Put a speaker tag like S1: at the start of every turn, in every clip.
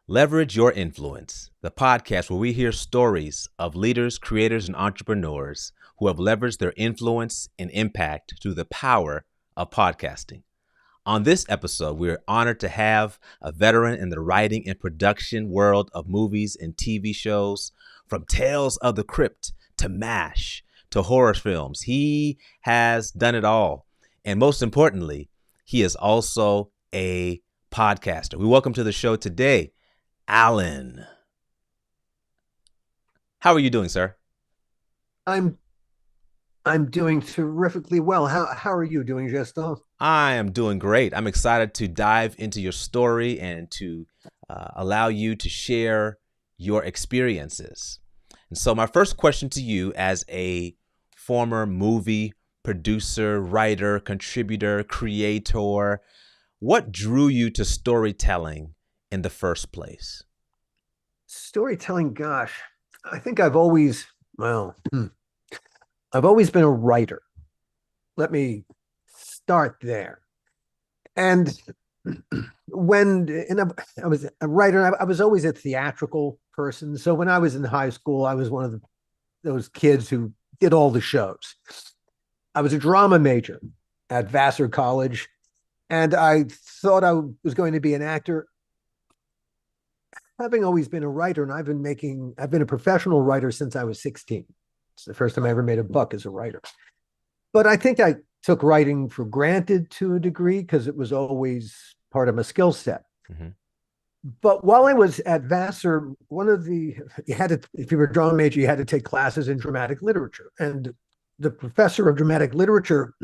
S1: Leverage Your Influence, the podcast where we hear stories of leaders, creators, and entrepreneurs who have leveraged their influence and impact through the power of podcasting. On this episode, we're honored to have a veteran in the writing and production world of movies and TV shows, from Tales of the Crypt to MASH to horror films. He has done it all. And most importantly, he is also a podcaster. We welcome to the show today, Allan. How are you doing, sir?
S2: I'm doing terrifically well. How are you doing, Justin?
S1: I am doing great. I'm excited to dive into your story and to allow you to share your experiences. And so my first question to you, as a former movie producer, writer, contributor, creator, what drew you to storytelling in the first place?
S2: Storytelling, gosh, I think I've always been a writer. Let me start there. And I was a writer, I was always a theatrical person. So when I was in high school, I was one of those kids who did all the shows. I was a drama major at Vassar College, and I thought I was going to be an actor. Having always been a writer, and I've been a professional writer since I was 16. It's the first time I ever made a buck as a writer. But I think I took writing for granted to a degree because it was always part of my skill set.
S1: Mm-hmm.
S2: But while I was at Vassar, if you were a drama major, you had to take classes in dramatic literature. And the professor of dramatic literature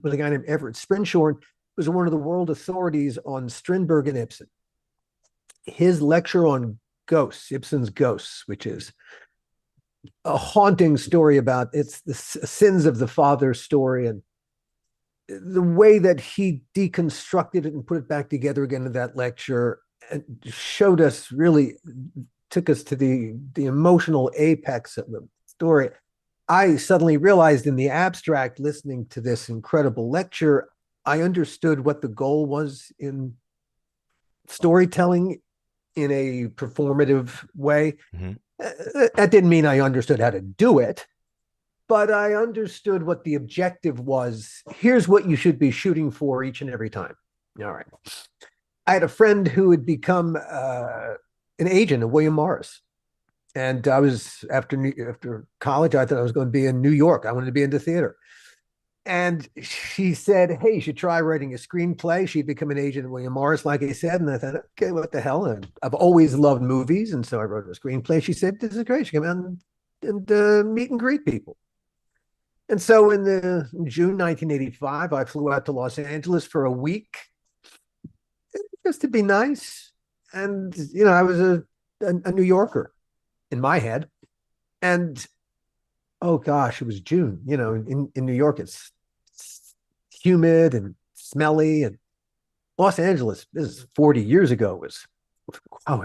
S2: was a guy named Everett Sprinshorn, was one of the world authorities on Strindberg and Ibsen. His lecture on ghosts, Ibsen's Ghosts, which is a haunting story about it's the sins of the father story, and the way that he deconstructed it and put it back together again in that lecture and showed us, really took us to the emotional apex of the story. I suddenly realized in the abstract, listening to this incredible lecture, I understood what the goal was in storytelling in a performative way.
S1: Mm-hmm.
S2: That didn't mean I understood how to do it, but I understood what the objective was. Here's what you should be shooting for each and every time. All right. I had a friend who had become an agent of William Morris. And I was, after college, I thought I was going to be in New York. I wanted to be into theater. And she said, hey, you should try writing a screenplay. She'd become an agent of William Morris, like I said. And I thought, okay, what the hell? And I've always loved movies. And so I wrote a screenplay. She said, this is great. She came out and meet and greet people. And so in June 1985, I flew out to Los Angeles for a week just to be nice. And, I was a New Yorker in my head. And oh gosh, it was June. In New York, it's humid and smelly, and Los Angeles, this is 40 years ago, was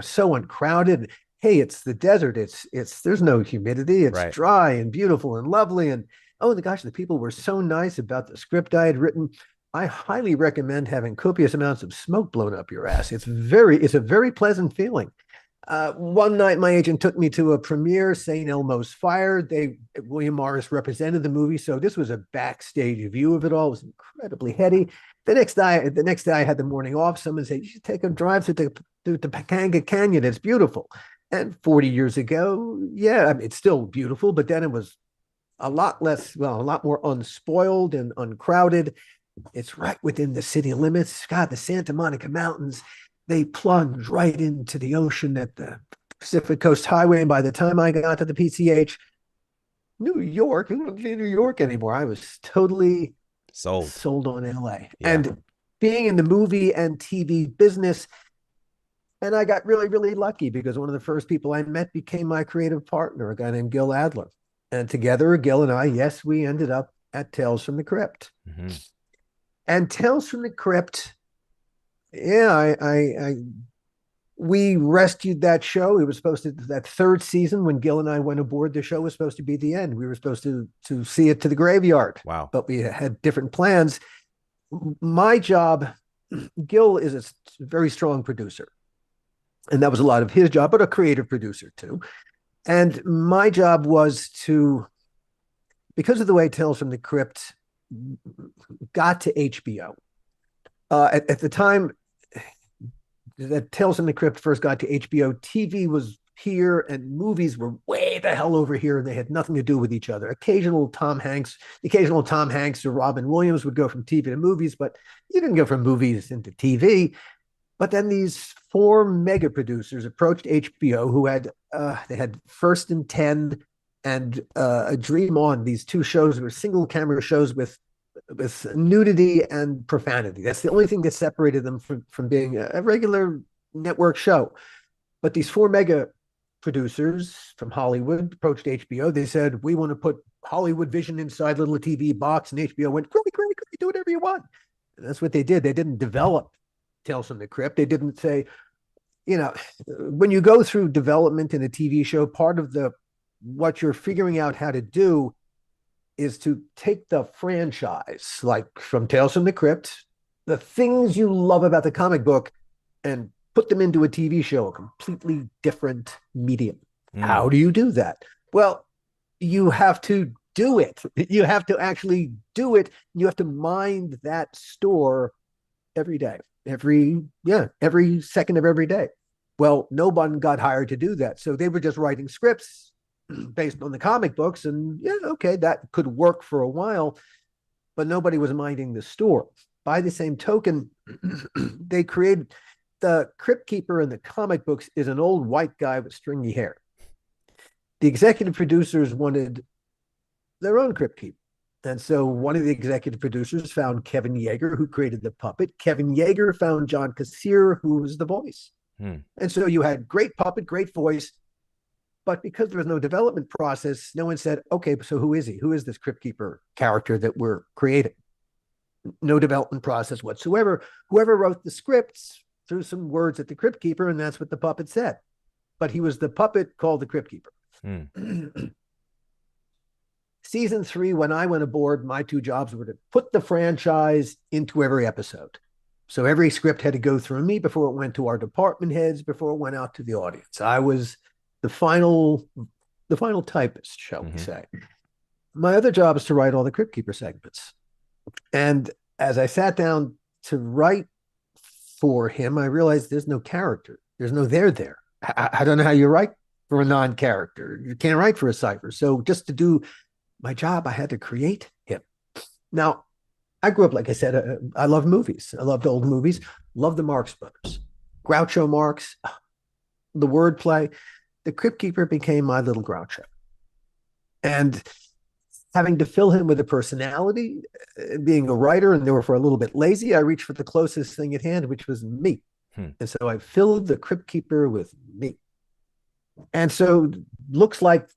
S2: so uncrowded. Hey, it's the desert. It's there's no humidity. It's
S1: Right.
S2: dry and beautiful and lovely. And oh the gosh, the people were so nice about the script I had written. I highly recommend having copious amounts of smoke blown up your ass. It's a very pleasant feeling. One night, my agent took me to a premiere, St. Elmo's Fire. William Morris represented the movie, so this was a backstage view of it all. It was incredibly heady. The next day, I had the morning off. Someone said, you should take a drive to the Pacanga Canyon. It's beautiful. And 40 years ago, yeah, I mean, it's still beautiful, but then it was a lot more unspoiled and uncrowded. It's right within the city limits. God, the Santa Monica Mountains, they plunge right into the ocean at the Pacific Coast Highway. And by the time I got to the PCH, New York, who wouldn't be New York anymore? I was totally
S1: Sold.
S2: sold on LA.
S1: Yeah.
S2: And being in the movie and TV business, and I got really, really lucky because one of the first people I met became my creative partner, a guy named Gil Adler. And together, Gil and I, yes, we ended up at Tales from the Crypt.
S1: Mm-hmm.
S2: And Tales from the Crypt, yeah, we rescued that show. It was supposed to, that third season when Gil and I went aboard, the show was supposed to be the end. We were supposed to see it to the graveyard.
S1: Wow.
S2: But we had different plans. My job, Gil is a very strong producer. And that was a lot of his job, but a creative producer too. And my job was to, because of the way Tales from the Crypt got to HBO, at the time that Tales from the Crypt first got to HBO, TV was here and movies were way the hell over here, and they had nothing to do with each other. Occasional Tom Hanks or Robin Williams would go from TV to movies, but you didn't go from movies into TV. But then these four mega producers approached HBO, who had they had First and 10 and a Dream On. These two shows were single camera shows with nudity and profanity. That's the only thing that separated them from being a regular network show. But these four mega producers from Hollywood approached HBO. They said, we want to put Hollywood vision inside a little TV box. And HBO went, great, do whatever you want. And that's what they did. They didn't develop Tales from the Crypt. They didn't say, when you go through development in a TV show, part of what you're figuring out how to do is to take the franchise, like from Tales from the Crypt, the things you love about the comic book, and put them into a TV show, a completely different medium. How do you do that? Well, you have to do it. You have to actually do it. You have to mind that store every day, every second of every day. Well, no one got hired to do that. So they were just writing scripts based on the comic books. And that could work for a while, but nobody was minding the store. By the same token, they created the Crypt Keeper in the comic books is an old white guy with stringy hair. The executive producers wanted their own Crypt Keeper. And so one of the executive producers found Kevin Yeager, who created the puppet. Kevin Yeager found John Kassir, who was the voice. And so you had great puppet, great voice. But because there was no development process, no one said, okay, so who is he? Who is this Crypt Keeper character that we're creating? No development process whatsoever. Whoever wrote the scripts threw some words at the Crypt Keeper, and that's what the puppet said. But he was the puppet called the Crypt Keeper. Season 3, when I went aboard, my two jobs were to put the franchise into every episode. So every script had to go through me before it went to our department heads, before it went out to the audience. I was the final typist, shall we say. My other job is to write all the Crypt Keeper segments. And as I sat down to write for him, I realized there's no character. There's no there. I don't know how you write for a non-character. You can't write for a cipher. So just to do my job, I had to create him. Now, I grew up, like I said, I love movies. I loved old movies. Loved the Marx Brothers. Groucho Marx, the wordplay. The Crypt Keeper became my little Groucho. And having to fill him with a personality, being a writer, and therefore a little bit lazy, I reached for the closest thing at hand, which was me. And so I filled the Crypt Keeper with me. And so looks like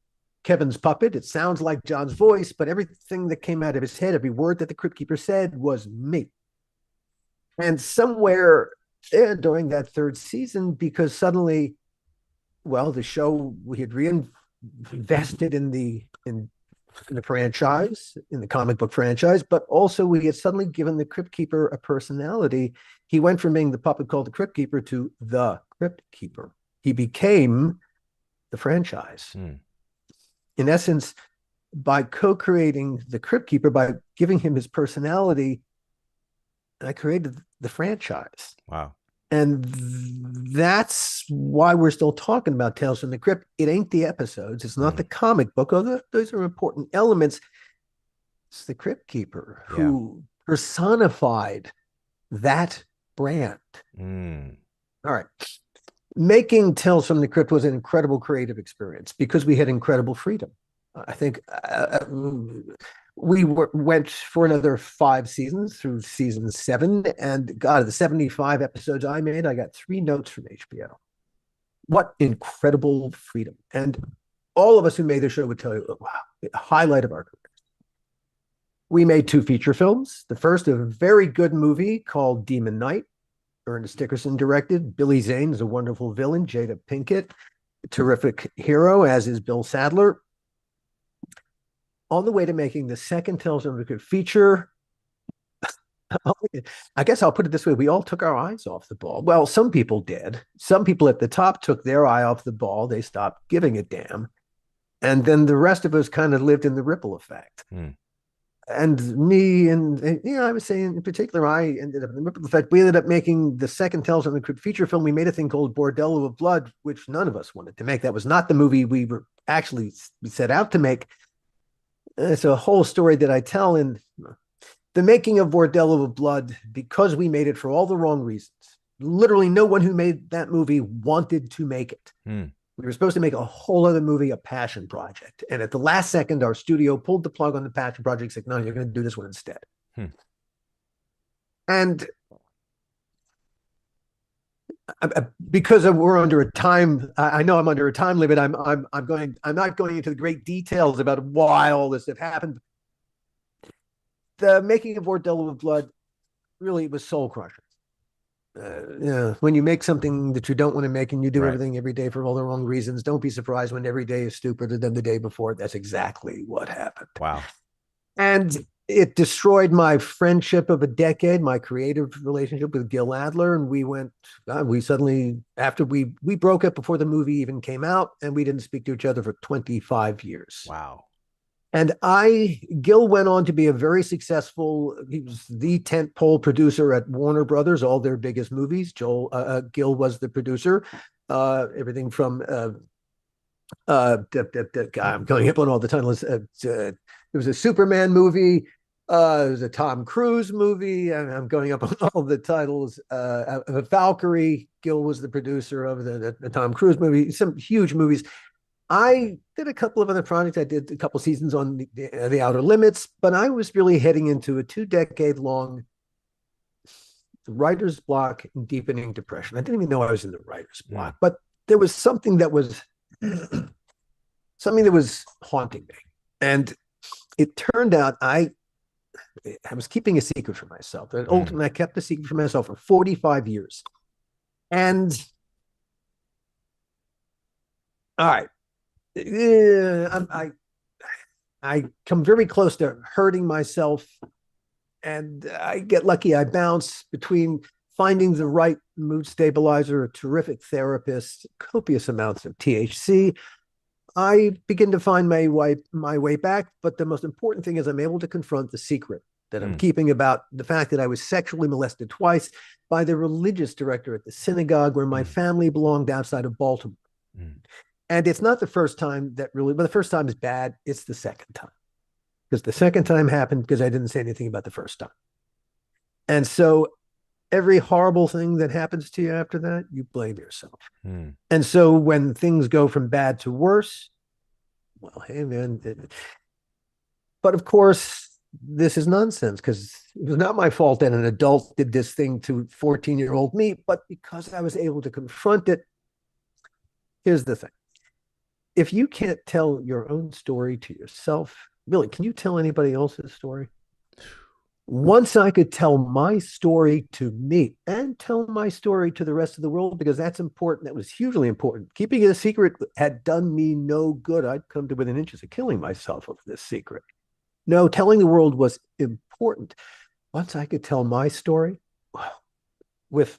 S2: Kevin's puppet. It sounds like John's voice, but everything that came out of his head, every word that the Crypt Keeper said was me. And somewhere during that third season, because suddenly, the show, we had reinvested in the franchise, in the comic book franchise, but also we had suddenly given the Crypt Keeper a personality. He went from being the puppet called the Crypt Keeper to the Crypt Keeper. He became the franchise. In essence, by co-creating the Crypt Keeper, by giving him his personality, I created the franchise.
S1: Wow.
S2: And that's why we're still talking about Tales from the Crypt. It ain't the episodes. It's not the comic book, although those are important elements. It's the Crypt Keeper who personified that brand. All right. Making Tales from the Crypt was an incredible creative experience because we had incredible freedom. I think we went for another 5 seasons through season 7. And God, of the 75 episodes I made, I got 3 notes from HBO. What incredible freedom. And all of us who made the show would tell you, wow, the highlight of our career. We made 2 feature films. The first, a very good movie called Demon Knight. Ernest Dickerson directed. Billy Zane is a wonderful villain. Jada Pinkett, a terrific hero, as is Bill Sadler. On the way to making the second Tales from the Crypt feature, I guess I'll put it this way. We all took our eyes off the ball. Well, some people did. Some people at the top took their eye off the ball. They stopped giving a damn. And then the rest of us kind of lived in the ripple effect. And me and, I was saying in particular, I ended up in the ripple effect. We ended up making the second Tales from the Crypt feature film. We made a thing called Bordello of Blood, which none of us wanted to make. That was not the movie we were actually set out to make. It's a whole story that I tell in the making of Bordello of Blood, because we made it for all the wrong reasons. Literally no one who made that movie wanted to make it. We were supposed to make a whole other movie, a passion project. And at the last second, our studio pulled the plug on the passion project, said, no, you're going to do this one instead. And because we're under a time, I know I'm under a time limit. I'm not going into the great details about why all this had happened. The making of Bordello of Blood really was soul crushing. When you make something that you don't want to make and you do everything every day for all the wrong reasons, don't be surprised when every day is stupider than the day before. That's exactly what happened.
S1: Wow.
S2: And it destroyed my friendship of a decade, my creative relationship with Gil Adler. And we suddenly, after we broke up before the movie even came out, and we didn't speak to each other for 25 years.
S1: Wow.
S2: And Gil went on to be a very successful, he was the tentpole producer at Warner Brothers, all their biggest movies. Gil was the producer. Everything from, I'm going up on all the titles. There was a Superman movie. There was a Tom Cruise movie. And I'm going up on all the titles. Valkyrie, Gil was the producer of the Tom Cruise movie, some huge movies. I did a couple of other projects. I did a couple seasons on the Outer Limits, but I was really heading into a 2-decade-long writer's block and deepening depression. I didn't even know I was in the writer's block, but there was something that was haunting me. And it turned out I was keeping a secret for myself. And ultimately, I kept the secret for myself for 45 years. And all right. I come very close to hurting myself, and I get lucky. I bounce between finding the right mood stabilizer, a terrific therapist, copious amounts of THC. I begin to find my way back, but the most important thing is I'm able to confront the secret that I'm keeping about the fact that I was sexually molested twice by the religious director at the synagogue where my family belonged outside of Baltimore. And it's not the first time but the first time is bad. It's the second time. Because the second time happened because I didn't say anything about the first time. And so every horrible thing that happens to you after that, you blame yourself. And so when things go from bad to worse, well, hey, man. But of course, this is nonsense because it was not my fault that an adult did this thing to 14-year-old me, but because I was able to confront it. Here's the thing. If you can't tell your own story to yourself, really, can you tell anybody else's story? Once I could tell my story to me and tell my story to the rest of the world, because that's important. That was hugely important. Keeping it a secret had done me no good. I'd come to within inches of killing myself over this secret. No, telling the world was important. Once I could tell my story, with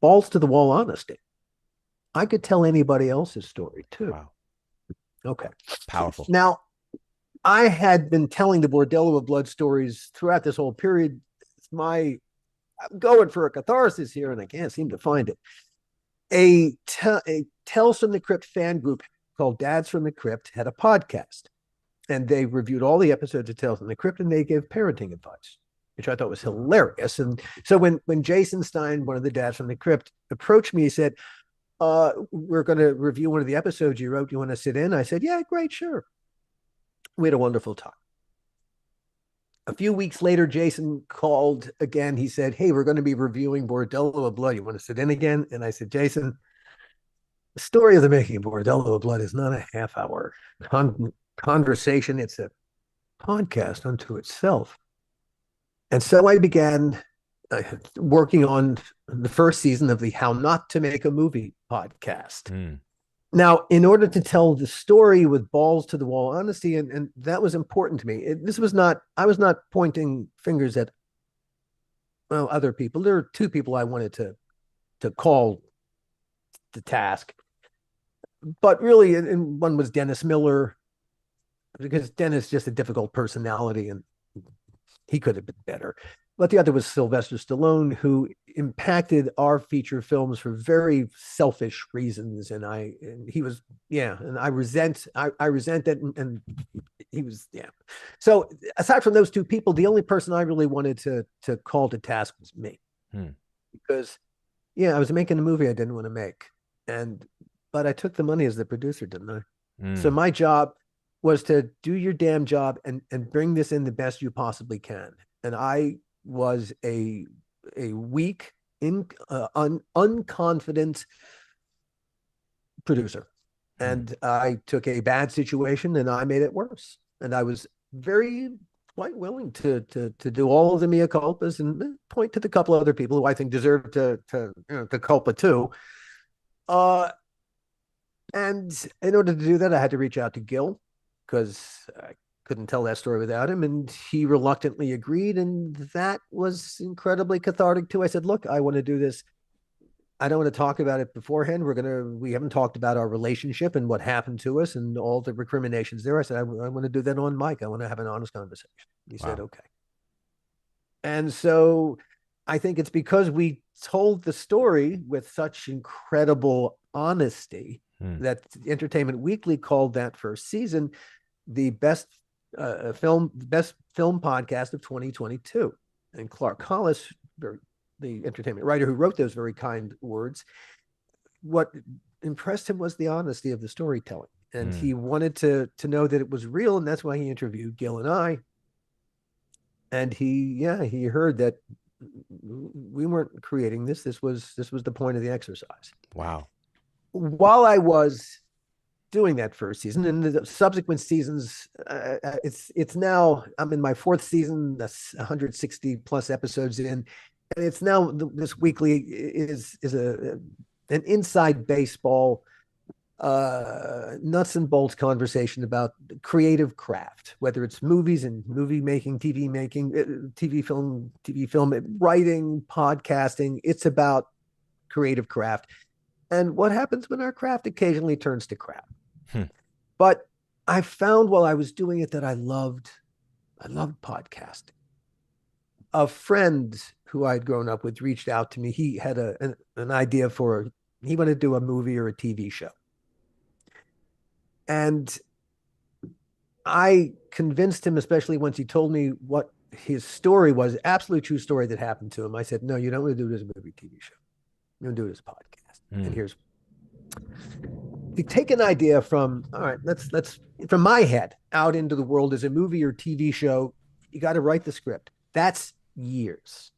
S2: balls to the wall honesty, I could tell anybody else's story too.
S1: Wow.
S2: Okay.
S1: Powerful.
S2: Now, I had been telling the Bordello of Blood stories throughout this whole period. I'm going for a catharsis here, and I can't seem to find it. A Tales from the Crypt fan group called Dads from the Crypt had a podcast, and they reviewed all the episodes of Tales from the Crypt, and they gave parenting advice, which I thought was hilarious. And so when Jason Stein, one of the Dads from the Crypt, approached me, he said, we're going to review one of the episodes you wrote. You want to sit in? I said, yeah, great, sure. We had a wonderful time. A few weeks later, Jason called again. He said, hey, we're going to be reviewing Bordello of Blood. You want to sit in again? And I said, Jason, the story of the making of Bordello of Blood is not a half-hour conversation. It's a podcast unto itself. And so I began working on the first season of the How Not to Make a Movie podcast. Now, in order to tell the story with balls to the wall honesty, and that was important to me. I was not pointing fingers at well, other people. There are two people I wanted to call to task, but really, and one was Dennis Miller, because Dennis is just a difficult personality and he could have been better. But the other was Sylvester Stallone, who impacted our feature films for very selfish reasons. And he was, yeah, and I resent it. And he was, yeah. So aside from those two people, the only person I really wanted to call to task was me. Because, yeah, I was making a movie I didn't want to make. But I took the money as the producer, didn't I? So my job was to do your damn job and bring this in the best you possibly can. And I was a weak, unconfident producer. And I took a bad situation and I made it worse. And I was quite willing to do all of the mea culpas and point to the couple of other people who I think deserve to culpa too. And in order to do that, I had to reach out to Gil, because I couldn't tell that story without him. And he reluctantly agreed. And that was incredibly cathartic too. I said, look, I want to do this. I don't want to talk about it beforehand. We haven't talked about our relationship and what happened to us and all the recriminations there. I said, I want to do that on mic. I want to have an honest conversation. He said, okay. And so I think it's because we told the story with such incredible honesty that Entertainment Weekly called that first season the best film podcast of 2022. And Clark Hollis, the entertainment writer who wrote those very kind words, what impressed him was the honesty of the storytelling. And he wanted to know that it was real. And that's why he interviewed Gil and I. And he heard that we weren't creating this. This was the point of the exercise.
S1: Wow.
S2: While I was doing that first season and the subsequent seasons, it's now, I'm in my fourth season, that's 160 plus episodes in. And it's now, this weekly is an inside baseball, nuts and bolts conversation about creative craft, whether it's movies and movie making, TV film, writing, podcasting. It's about creative craft and what happens when our craft occasionally turns to crap. But I found while I was doing it that I loved podcasting. A friend who I'd grown up with reached out to me. He had an idea he wanted to do a movie or a TV show. And I convinced him, especially once he told me what his story was, absolute true story that happened to him. I said, no, you don't want to do it as a movie, TV show. You want to do it as a podcast. And here's, if you take an idea from, all right, let's from my head out into the world as a movie or TV show, you got to write the script. That's years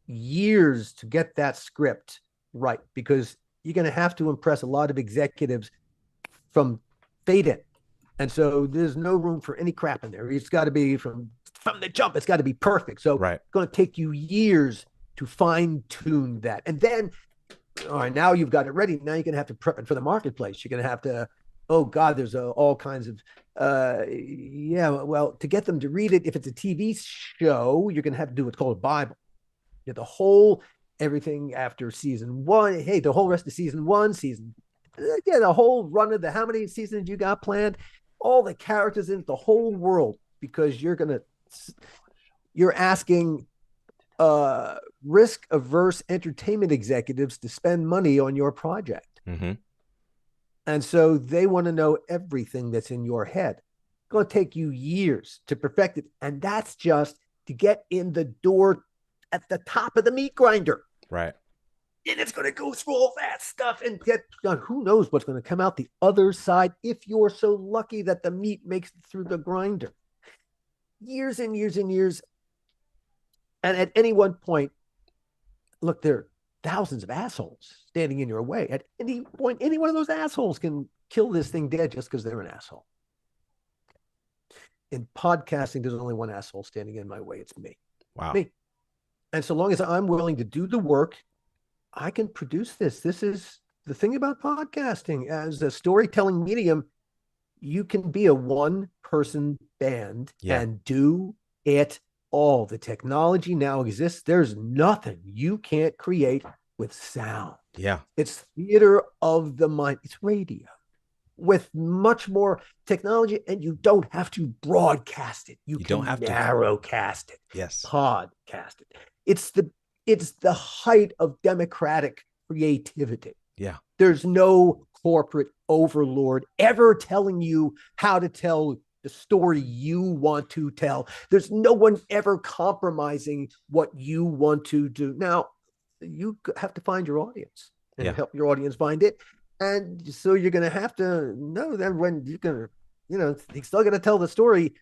S2: to get that script right, because you're going to have to impress a lot of executives from fade in. And so there's no room for any crap in there. It's got to be from the jump. It's got to be perfect. So It's going to take you years to fine tune that. And then, all right, now you've got it ready. Now you're going to have to prep it for the marketplace. You're going to have to, oh God, there's all kinds of, to get them to read it. If it's a TV show, you're going to have to do what's called a Bible. You know, everything after season one. Hey, the whole rest of season one, the whole run of how many seasons you got planned, all the characters in the whole world, because you're asking risk averse entertainment executives to spend money on your project. And so they want to know everything that's in your head. It's going to take you years to perfect it. And that's just to get in the door at the top of the meat grinder.
S1: Right.
S2: And it's going to go through all that stuff and who knows what's going to come out the other side if you're so lucky that the meat makes it through the grinder. Years and years and years. And at any one point, look, there are thousands of assholes standing in your way. At any point, any one of those assholes can kill this thing dead just because they're an asshole. In podcasting, there's only one asshole standing in my way. It's me.
S1: Wow.
S2: Me. And so long as I'm willing to do the work, I can produce this. This is the thing about podcasting. As a storytelling medium, you can be a one-person band and do it all the technology now exists. There's nothing you can't create with sound.
S1: Yeah.
S2: It's theater of the mind. It's radio with much more technology, and you don't have to broadcast it. You
S1: don't
S2: can
S1: have to.
S2: narrowcast it.
S1: Yes.
S2: Podcast it. It's the height of democratic creativity.
S1: Yeah.
S2: There's no corporate overlord ever telling you how to tell the story you want to tell. There's no one ever compromising what you want to do. Now, you have to find your audience and help your audience find it. And so you're going to have to know that when you're going to, you're still going to tell the story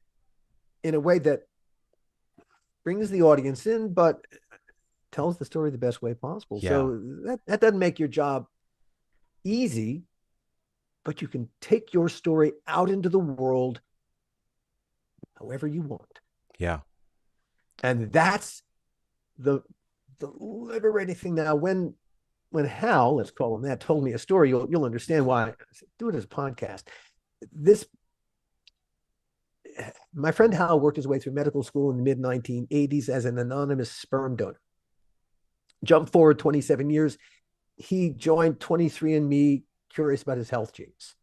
S2: in a way that brings the audience in, but tells the story the best way possible.
S1: Yeah.
S2: So that doesn't make your job easy, but you can take your story out into the world however you want.
S1: Yeah.
S2: And that's the liberating thing. Now, when Hal, let's call him that, told me a story, you'll understand why. I said, do it as a podcast. My friend Hal worked his way through medical school in the mid-1980s as an anonymous sperm donor. Jump forward 27 years, he joined 23andMe, curious about his health genes.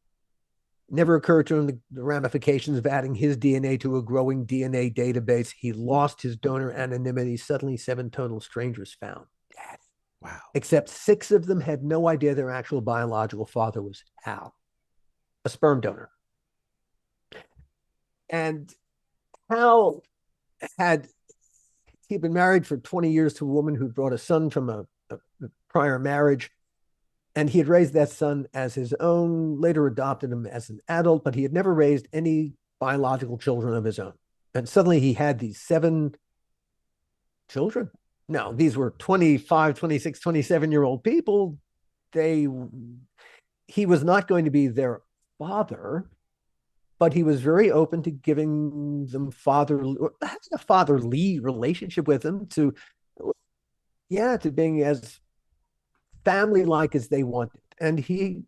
S2: Never occurred to him the ramifications of adding his DNA to a growing DNA database. He lost his donor anonymity. Suddenly, 7 total strangers found Daddy.
S1: Wow.
S2: Except 6 of them had no idea their actual biological father was Hal, a sperm donor. And Hal he'd been married for 20 years to a woman who brought a son from a prior marriage. And he had raised that son as his own, later adopted him as an adult, but he had never raised any biological children of his own. And suddenly he had these 7 children. Now, these were 25, 26, 27-year-old people. He was not going to be their father, but he was very open to giving them a fatherly relationship with them, to being as family-like as they wanted. And he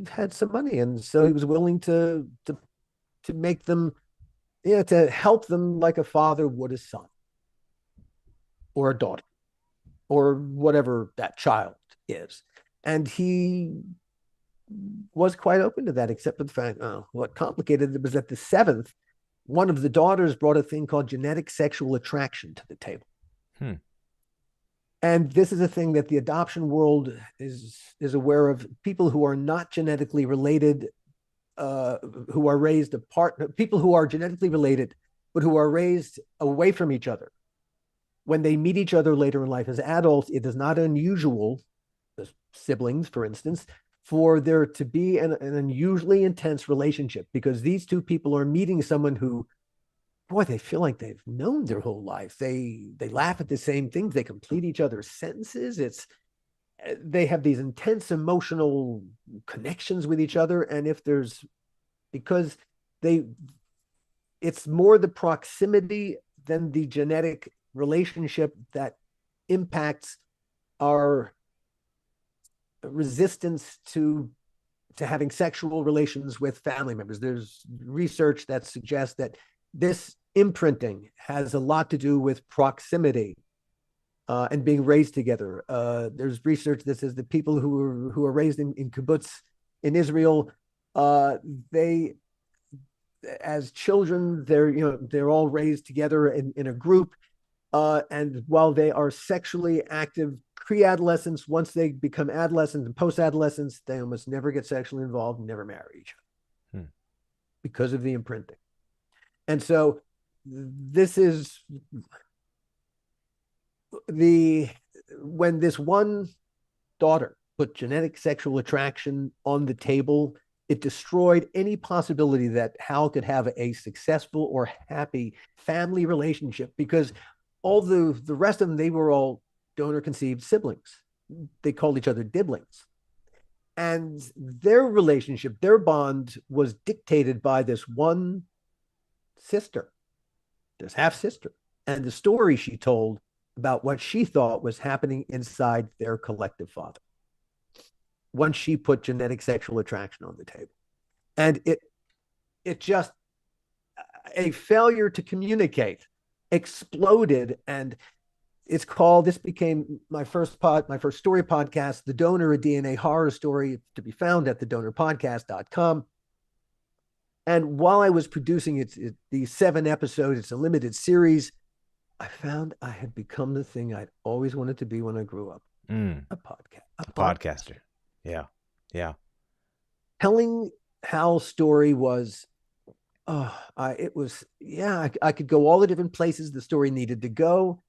S2: had some money, and so he was willing to make them, to help them like a father would a son or a daughter or whatever that child is. And he was quite open to that, except for the fact, what complicated it was that the 7th, one of the daughters brought a thing called genetic sexual attraction to the table. And this is a thing that the adoption world is aware of. People who are not genetically related, who are raised apart, people who are genetically related, but who are raised away from each other. When they meet each other later in life as adults, it is not unusual, as siblings, for instance, for there to be an unusually intense relationship, because these 2 people are meeting someone who, boy, they feel like they've known their whole life. They laugh at the same things. They complete each other's sentences. They have these intense emotional connections with each other. And it's more the proximity than the genetic relationship that impacts our resistance to having sexual relations with family members. There's research that suggests that this imprinting has a lot to do with proximity and being raised together. There's research that says that people who are raised in kibbutz in Israel, as children, they're all raised together in a group, and while they are sexually active pre-adolescents, once they become adolescents and post-adolescents, they almost never get sexually involved and never marry each other because of the imprinting. And so this is when this one daughter put genetic sexual attraction on the table, it destroyed any possibility that Hal could have a successful or happy family relationship, because all the rest of them, they were all donor-conceived siblings. They called each other diblings. And their relationship, their bond, was dictated by this one sister, this half-sister, and the story she told about what she thought was happening inside their collective father once she put genetic sexual attraction on the table. And it just, a failure to communicate exploded. And this became my first story podcast, The Donor, a DNA horror story, to be found at thedonorpodcast.com. And while I was producing these 7 episodes, it's a limited series, I found I had become the thing I'd always wanted to be when I grew up. A
S1: podcaster. Yeah. Yeah.
S2: Telling how story was, I could go all the different places the story needed to go.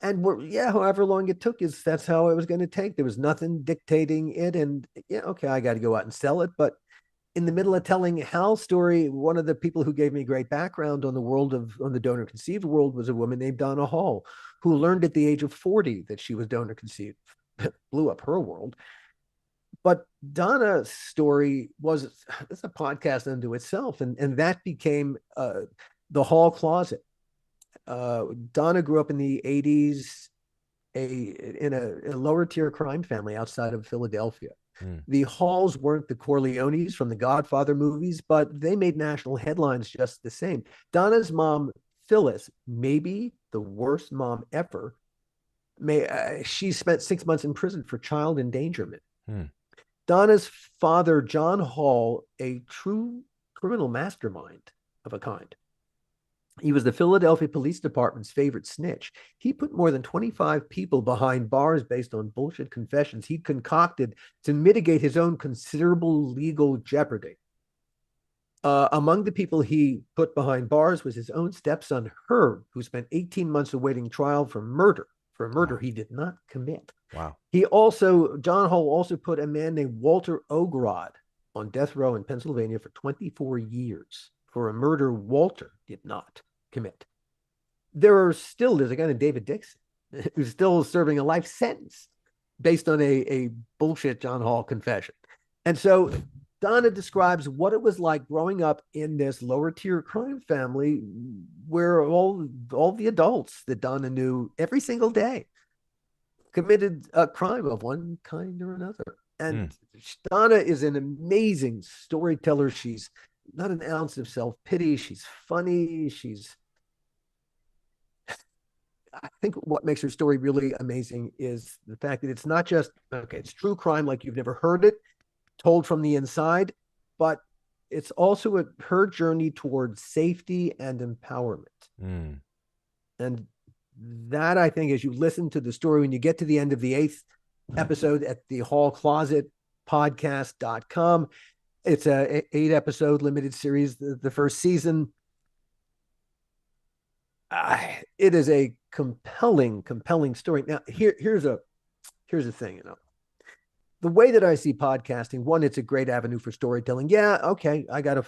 S2: And however long it took, that's how it was going to take. There was nothing dictating it. And okay, I got to go out and sell it. But in the middle of telling Hal's story, one of the people who gave me great background on the donor conceived world was a woman named Donna Hall, who learned at the age of 40 that she was donor conceived. Blew up her world. But Donna's story it's a podcast unto itself. And that became the Hall Closet. Donna grew up in the 80s in a lower tier crime family outside of Philadelphia. The Halls weren't the Corleones from the Godfather movies, but they made national headlines just the same. Donna's mom, Phyllis, maybe the worst mom ever, she spent 6 months in prison for child endangerment. Donna's father, John Hall, a true criminal mastermind of a kind. He was the Philadelphia Police Department's favorite snitch. He put more than 25 people behind bars based on bullshit confessions he'd concocted to mitigate his own considerable legal jeopardy. Among the people he put behind bars was his own stepson, Herb, who spent 18 months awaiting trial for a murder he did not commit.
S1: Wow.
S2: John Hall also put a man named Walter Ogrod on death row in Pennsylvania for 24 years for a murder Walter did not commit. There's a guy named David Dixon who's still serving a life sentence based on a bullshit John Hall confession. And so Donna describes what it was like growing up in this lower tier crime family where all the adults that Donna knew every single day committed a crime of one kind or another. And Donna is an amazing storyteller. She's not an ounce of self-pity. She's funny. I think what makes her story really amazing is the fact that it's not just, it's true crime like you've never heard it, told from the inside, but it's also her journey towards safety and empowerment. And that, I think, as you listen to the story, when you get to the end of the 8th episode at the Hall Closet podcast.com, it's a 8-episode limited series, the first season. It is a compelling story. Now, here's a thing, the way that I see podcasting, one, it's a great avenue for storytelling. Yeah, okay,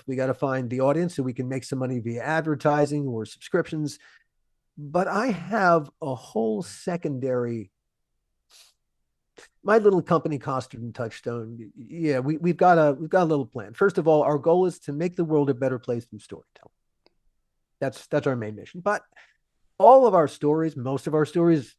S2: we gotta find the audience so we can make some money via advertising or subscriptions. But I have a whole secondary. My little company, Costard and Touchstone. Yeah, we've got a little plan. First of all, our goal is to make the world a better place through storytelling. That's our main mission. But most of our stories,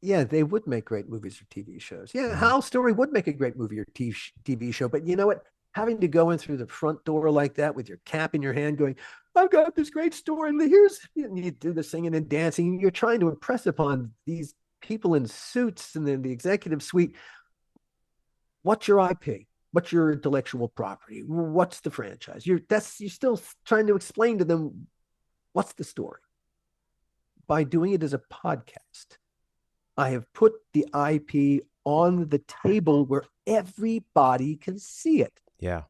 S2: yeah, they would make great movies or TV shows. Yeah, Hal's story would make a great movie or TV show. But you know what? Having to go in through the front door like that with your cap in your hand going, I've got this great story. And you do the singing and dancing. You're trying to impress upon these people in suits and then the executive suite. What's your IP? What's your intellectual property? What's the franchise? You're still trying to explain to them what's the story. By doing it as a podcast, I have put the IP on the table where everybody can see it.
S1: Yeah.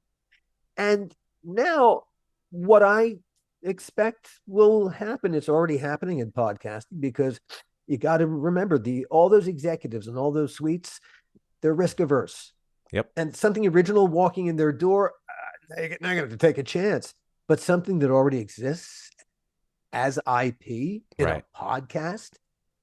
S2: And now what I expect will happen, it's already happening in podcasting, because you got to remember all those executives and all those suites, they're risk averse.
S1: Yep.
S2: And something original walking in their door, they're not going to take a chance. But something that already exists as IP in a podcast,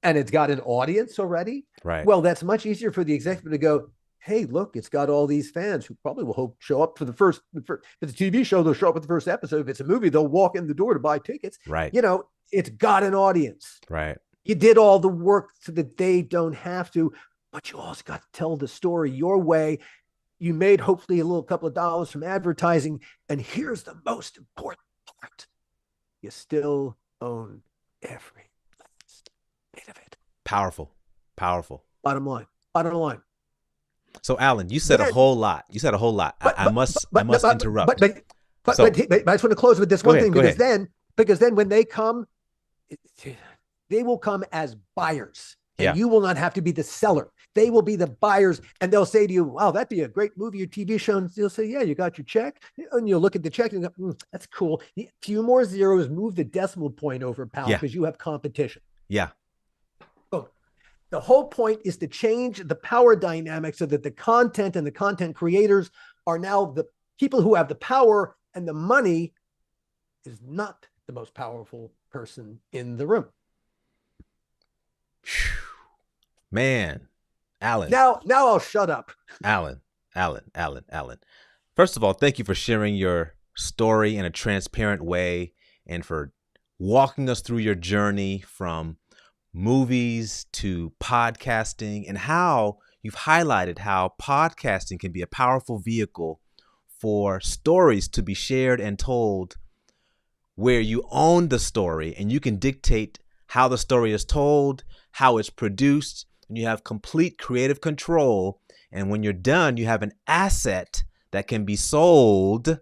S2: and it's got an audience already.
S1: Right.
S2: Well, that's much easier for the executive to go, hey, look, it's got all these fans who probably will show up for the first. If it's a TV show, they'll show up at the first episode. If it's a movie, they'll walk in the door to buy tickets.
S1: Right.
S2: It's got an audience.
S1: Right.
S2: You did all the work so that they don't have to, but you also got to tell the story your way. You made hopefully a couple of dollars from advertising. And here's the most important part. You still own every Innovate.
S1: Powerful. Powerful.
S2: Bottom line. Bottom line.
S1: So, Allan, you said a
S2: Then,
S1: whole lot. You said a whole lot.
S2: but
S1: I
S2: but
S1: must
S2: but but but
S1: interrupt.
S2: but
S1: So,
S2: but I just want to close with this
S1: go
S2: one
S1: ahead.
S2: thing
S1: Go ahead.
S2: because then when they come, they will come as buyers, and
S1: Yeah.
S2: you will not have to be the seller. They will be the buyers, and they'll say to you, "Wow, that'd be a great movie or TV show." And you'll say, "Yeah, you got your check," and you'll look at the check and go, "That's cool." A few more zeros, move the decimal point over, pal,
S1: Yeah.
S2: because you have competition.
S1: Yeah.
S2: Boom. The whole point is to change the power dynamic so that the content and the content creators are now the people who have the power, and the money is not the most powerful person in the room.
S1: Man, Allan.
S2: Now I'll shut up.
S1: Allan. First of all, thank you for sharing your story in a transparent way and for walking us through your journey from movies to podcasting, and how you've highlighted how podcasting can be a powerful vehicle for stories to be shared and told, where you own the story and you can dictate how the story is told, how it's produced, and you have complete creative control. And when you're done, you have an asset that can be sold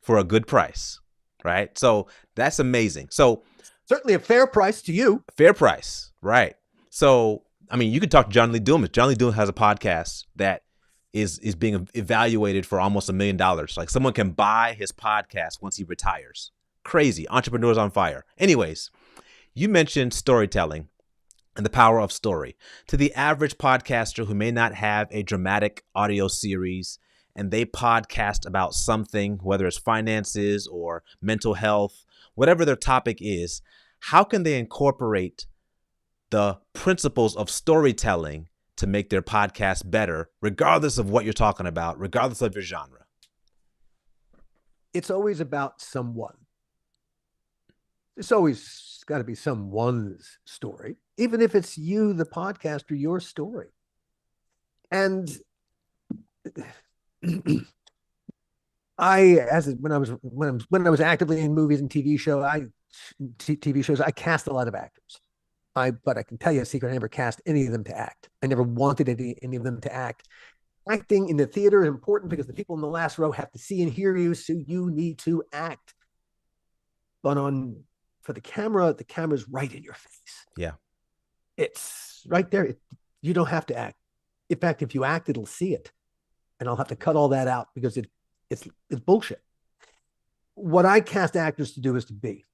S1: for a good price, right? So that's amazing. So
S2: certainly a fair price to you.
S1: Fair price, right? So, I mean, you could talk to John Lee Dumas. John Lee Dumas has a podcast that is being evaluated for almost $1 million. Like, someone can buy his podcast once he retires. Crazy. Entrepreneurs on fire. Anyways, you mentioned storytelling and the power of story. To the average podcaster who may not have a dramatic audio series and they podcast about something, whether it's finances or mental health, whatever their topic is, how can they incorporate the principles of storytelling to make their podcast better, regardless of what you're talking about, regardless of your genre?
S2: It's always about someone. It's always got to be someone's story, even if it's you, the podcaster, your story. And when I was actively in movies and TV shows, I cast a lot of actors. But I can tell you a secret: I never cast any of them to act. I never wanted any of them to act. Acting in the theater is important because the people in the last row have to see and hear you, so you need to act. But for the camera's right in your face.
S1: Yeah,
S2: it's right there. You don't have to act. In fact, if you act, it'll see it, and I'll have to cut all that out because it's bullshit. What I cast actors to do is to be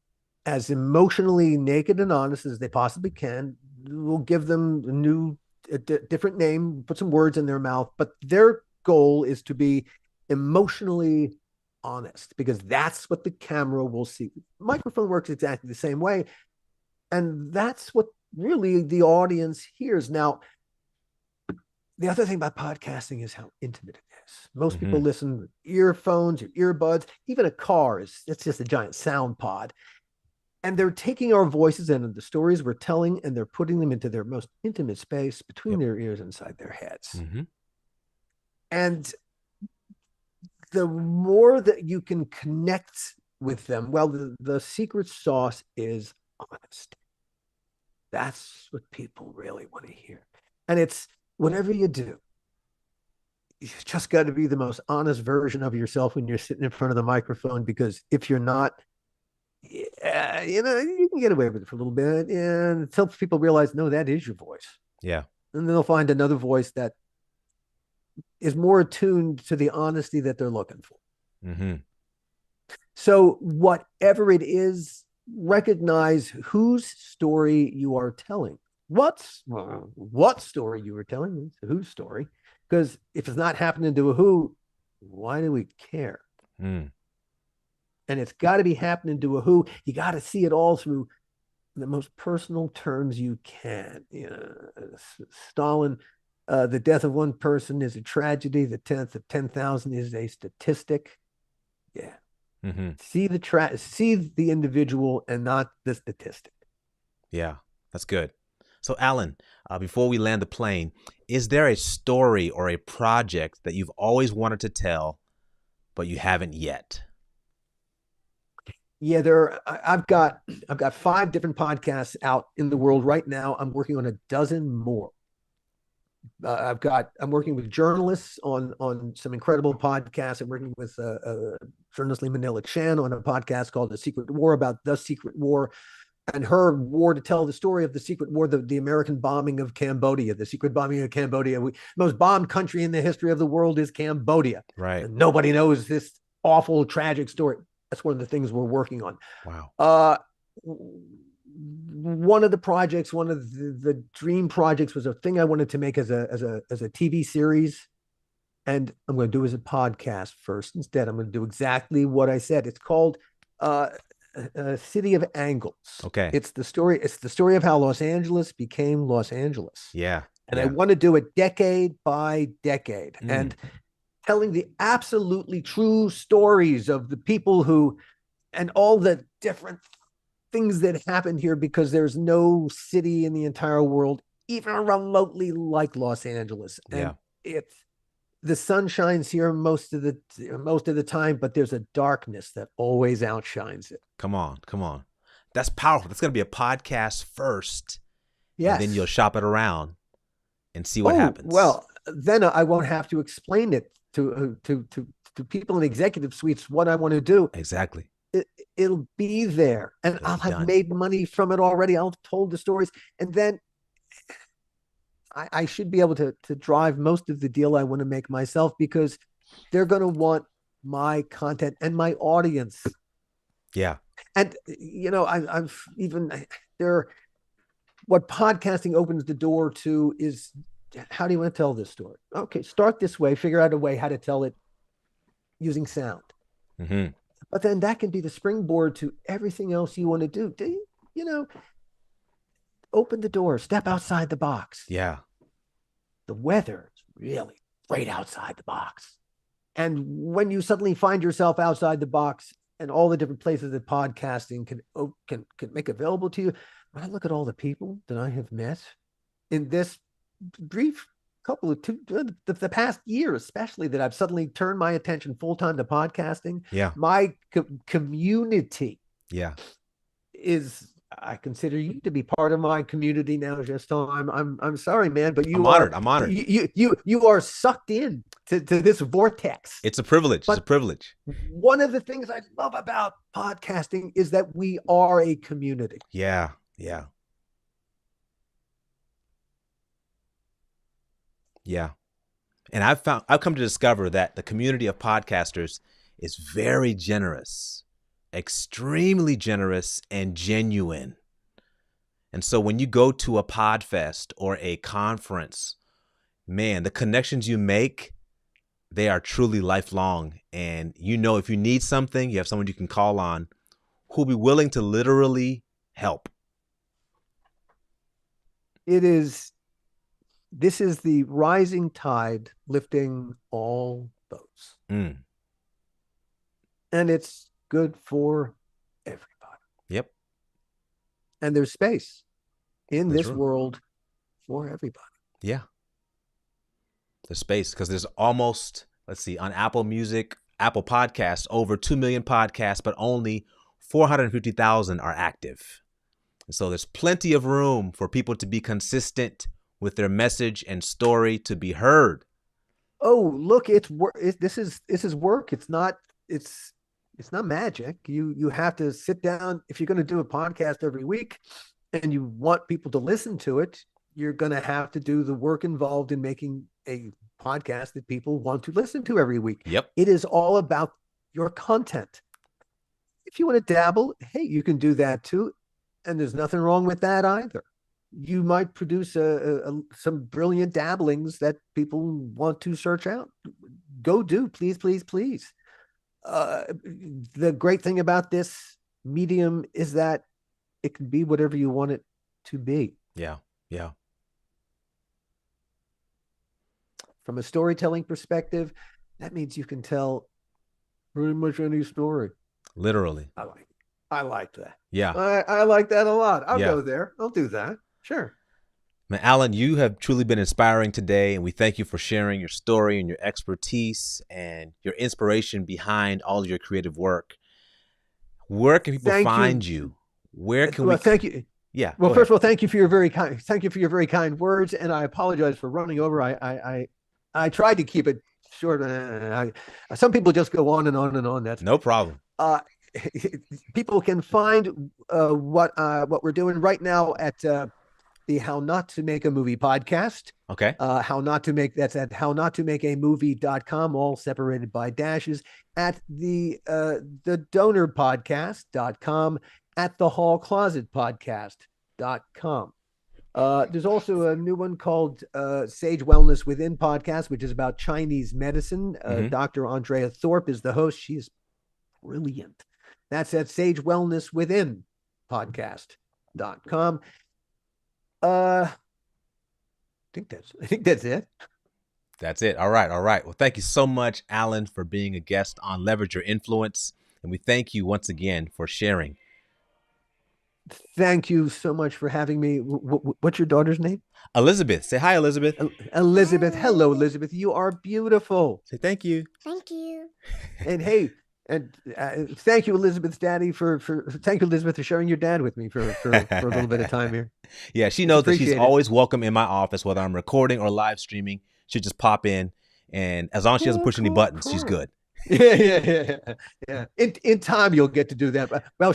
S2: as emotionally naked and honest as they possibly can. We'll give them a different name, put some words in their mouth, but their goal is to be emotionally honest, because that's what the camera will see. Microphone works exactly the same way, and that's what really the audience hears. Now, the other thing about podcasting is how intimate it is. Most people listen with earphones or earbuds. Even a car it's just a giant sound pod. And they're taking our voices and the stories we're telling, and they're putting them into their most intimate space between their ears, inside their heads. And the more that you can connect with them, well, the secret sauce is honesty. That's what people really want to hear. And it's whatever you do, you just got to be the most honest version of yourself when you're sitting in front of the microphone, because if you're not, you can get away with it for a little bit, and until people realize, no, that is your voice.
S1: Yeah.
S2: And then they'll find another voice that is more attuned to the honesty that they're looking for. So whatever it is, recognize whose story you are telling. What story you are telling is whose story. Because if it's not happening to a who, why do we care? And it's got to be happening to a who. You got to see it all through the most personal terms you can. Stalin, the death of one person is a tragedy. The death of 10,000 is a statistic. Yeah. See the individual and not the statistic.
S1: Yeah, that's good. So, Allan, before we land the plane, is there a story or a project that you've always wanted to tell, but you haven't yet?
S2: Yeah, I've got 5 different podcasts out in the world right now. I'm working on a dozen more. I'm working with journalists on some incredible podcasts. I'm working with journalist Lee Manila Chan on a podcast called The Secret War, about the secret war and her war to tell the story of the secret war, the American bombing of Cambodia, the secret bombing of Cambodia. Most bombed country in the history of the world is Cambodia.
S1: Right.
S2: And nobody knows this awful, tragic story. That's one of the things we're working on.
S1: Wow.
S2: One of the projects, one of the dream projects, was a thing I wanted to make as a TV series, and I'm going to do it as a podcast first. Instead, I'm going to do exactly what I said. It's called City of Angles.
S1: Okay.
S2: It's the story of how Los Angeles became Los Angeles.
S1: Yeah.
S2: And I want to do it decade by decade, and telling the absolutely true stories of the people who, and all the different things that happened here, because there's no city in the entire world even remotely like Los Angeles. And the sun shines here most of the time, but there's a darkness that always outshines it.
S1: Come on. That's powerful. That's going to be a podcast first.
S2: Yes.
S1: And then you'll shop it around and see what happens.
S2: Well, then I won't have to explain it to people in executive suites what I want to do.
S1: Exactly.
S2: It'll be there, and I'll have made money from it already. I'll have told the stories, and then I should be able to drive most of the deal I want to make myself, because they're going to want my content and my audience.
S1: Yeah.
S2: And, I've even there, what podcasting opens the door to is, how do you want to tell this story? Okay, start this way, figure out a way how to tell it using sound.
S1: Mm-hmm.
S2: But then that can be the springboard to everything else you want to do. Open the door, step outside the box.
S1: Yeah.
S2: The weather is really great outside the box. And when you suddenly find yourself outside the box and all the different places that podcasting can make available to you, when I look at all the people that I have met in this brief the past year, especially, that I've suddenly turned my attention full-time to podcasting.
S1: Yeah.
S2: My community.
S1: Yeah.
S2: I consider you to be part of my community now, Geston. I'm sorry, man, but
S1: I'm honored.
S2: You are sucked in to this vortex.
S1: It's a privilege. It's a privilege.
S2: One of the things I love about podcasting is that we are a community.
S1: Yeah. Yeah. Yeah. And I've come to discover that the community of podcasters is very generous, extremely generous, and genuine. And so when you go to a podfest or a conference, man, the connections you make, they are truly lifelong. And if you need something, you have someone you can call on who'll be willing to literally help.
S2: This is the rising tide lifting all boats. And it's good for everybody.
S1: Yep.
S2: And there's space in this world for everybody.
S1: Yeah. There's space, because there's almost, on Apple Music, Apple Podcasts, over 2 million podcasts, but only 450,000 are active. And so there's plenty of room for people to be consistent with their message and story to be heard.
S2: Oh, look, it's work. This is work. It's not magic. You have to sit down. If you're going to do a podcast every week and you want people to listen to it, you're going to have to do the work involved in making a podcast that people want to listen to every week.
S1: Yep.
S2: It is all about your content. If you want to dabble, hey, you can do that too. And there's nothing wrong with that either. You might produce some brilliant dabblings that people want to search out. Go do, please, please, please. The great thing about this medium is that it can be whatever you want it to be.
S1: Yeah, yeah.
S2: From a storytelling perspective, that means you can tell pretty much any story.
S1: Literally.
S2: I like that.
S1: Yeah.
S2: I like that a lot. I'll go there. I'll do that. Sure.
S1: Man, Allan, you have truly been inspiring today, and we thank you for sharing your story and your expertise and your inspiration behind all of your creative work. Where can people
S2: Thank
S1: find
S2: you.
S1: you? Where can we?
S2: Thank you.
S1: Yeah.
S2: Well,
S1: Go
S2: first
S1: ahead.
S2: of all, thank you for your very kind words, and I apologize for running over. I tried to keep it short. Some people just go on and on and on.
S1: No problem.
S2: People can find what we're doing right now at the How Not to Make a Movie podcast.
S1: Okay.
S2: That's at hownotomakeamovie.com, all separated by dashes, at the donorpodcast.com, at the hallclosetpodcast.com. There's also a new one called Sage Wellness Within podcast, which is about Chinese medicine. Dr. Andrea Thorpe is the host. She is brilliant. That's at Sage Wellness Within podcast.com. I think that's it.
S1: That's it. All right. Well, thank you so much, Allan, for being a guest on Leverage Your Influence. And we thank you once again for sharing.
S2: Thank you so much for having me. What's your daughter's name?
S1: Elizabeth. Say hi, Elizabeth.
S2: Elizabeth. Hello, Elizabeth. You are beautiful.
S1: Say thank you.
S3: Thank you.
S2: And hey, and thank you, Elizabeth's daddy, thank you, Elizabeth, for sharing your dad with me for a little bit of time here.
S1: Yeah, she knows that she's always welcome in my office, whether I'm recording or live streaming. She'll just pop in, and as long as she doesn't push any buttons, she's good.
S2: Yeah. In time, you'll get to do that. Well,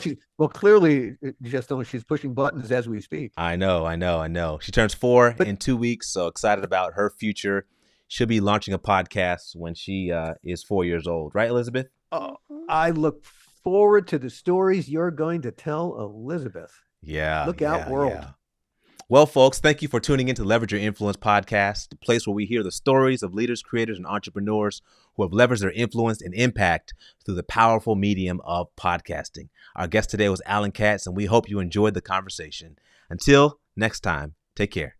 S2: clearly, just don't. She's pushing buttons as we speak.
S1: I know. She turns 4 in 2 weeks, so excited about her future. She'll be launching a podcast when she is 4 years old, right, Elizabeth?
S2: I look forward to the stories you're going to tell, Elizabeth.
S1: Yeah.
S2: Look out, world.
S1: Yeah. Well, folks, thank you for tuning in to Leverage Your Influence podcast, the place where we hear the stories of leaders, creators, and entrepreneurs who have leveraged their influence and impact through the powerful medium of podcasting. Our guest today was Allan Katz, and we hope you enjoyed the conversation. Until next time, take care.